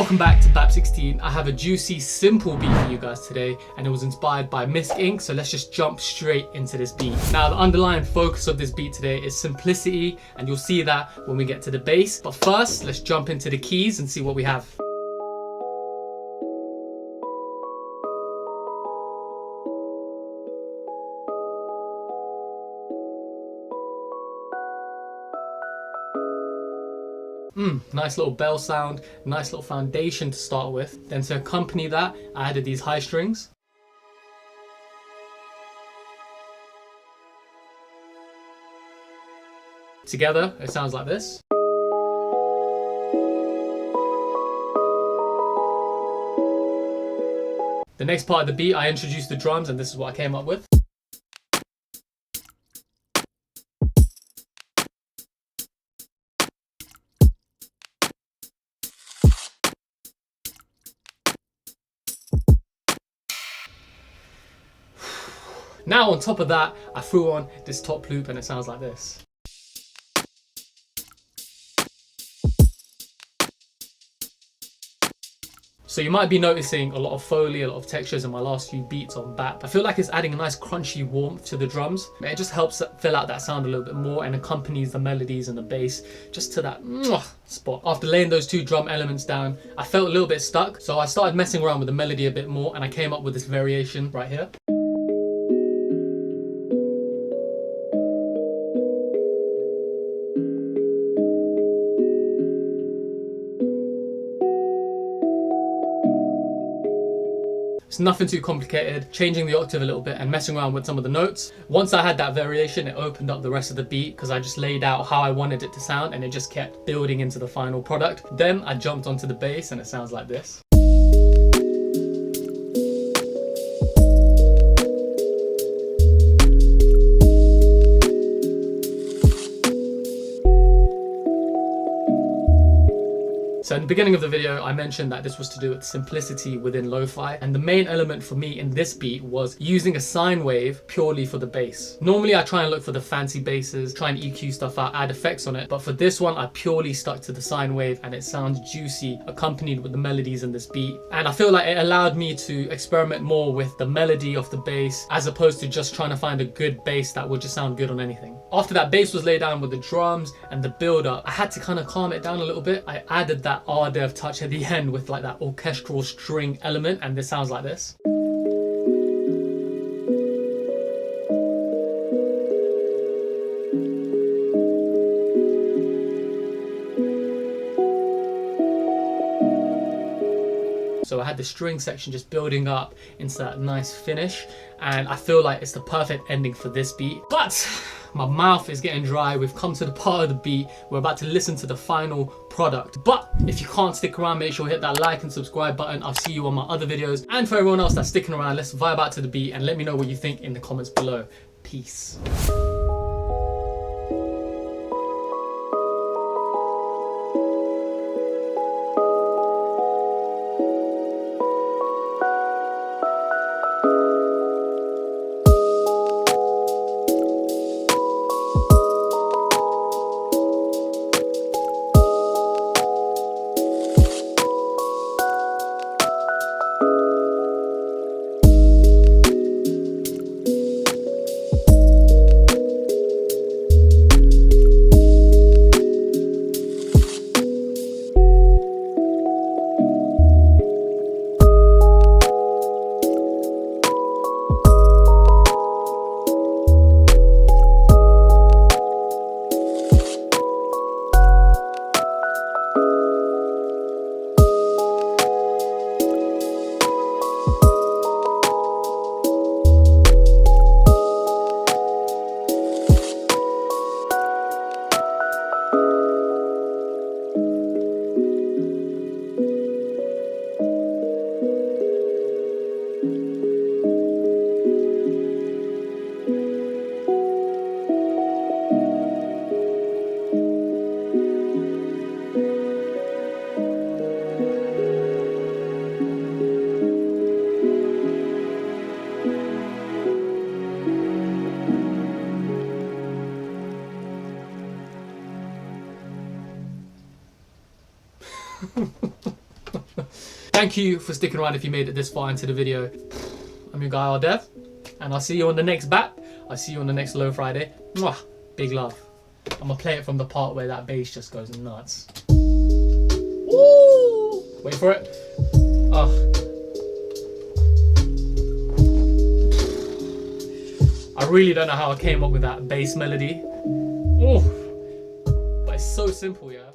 Welcome back to Bap16. I have a juicy, simple beat for you guys today, and it was inspired by Misc.Inc. So let's just jump straight into this beat. Now, the underlying focus of this beat today is simplicity, and you'll see that when we get to the bass. But first, let's jump into the keys and see what we have. Nice little bell sound, nice little foundation to start with. Then to accompany that, I added these high strings. Together, it sounds like this. The next part of the beat, I introduced the drums, and this is what I came up with. Now on top of that, I threw on this top loop and it sounds like this. So you might be noticing a lot of foley, a lot of textures in my last few beats on Bap. I feel like it's adding a nice crunchy warmth to the drums. It just helps fill out that sound a little bit more and accompanies the melodies and the bass just to that spot. After laying those two drum elements down, I felt a little bit stuck. So I started messing around with the melody a bit more and I came up with this variation right here. It's nothing too complicated, changing the octave a little bit and messing around with some of the notes. Once I had that variation, it opened up the rest of the beat because I just laid out how I wanted it to sound and it just kept building into the final product. Then I jumped onto the bass and it sounds like this. So in the beginning of the video, I mentioned that this was to do with simplicity within lo-fi, and the main element for me in this beat was using a sine wave purely for the bass. Normally I try and look for the fancy basses, try and EQ stuff out, add effects on it, but for this one I purely stuck to the sine wave and it sounds juicy accompanied with the melodies in this beat. And I feel like it allowed me to experiment more with the melody of the bass as opposed to just trying to find a good bass that would just sound good on anything. After that bass was laid down with the drums and the build up, I had to kind of calm it down a little bit. I added that RDev touch at the end with like that orchestral string element, and this sounds like this. So I had the string section just building up into that nice finish, and I feel like it's the perfect ending for this beat. But my mouth is getting dry. We've come to the part of the beat. We're about to listen to the final product. But if you can't stick around, make sure you hit that like and subscribe button. I'll see you on my other videos. And for everyone else that's sticking around, let's vibe out to the beat and let me know what you think in the comments below. Peace. Thank you for sticking around if you made it this far into the video. I'm your guy Ardev, and I'll see you on the next bat. I'll see you on the next Low Friday. Mwah! Big love. I'm gonna play it from the part where that bass just goes nuts. Woo! Wait for it. I really don't know how I came up with that bass melody. Oh, but it's so simple, yeah.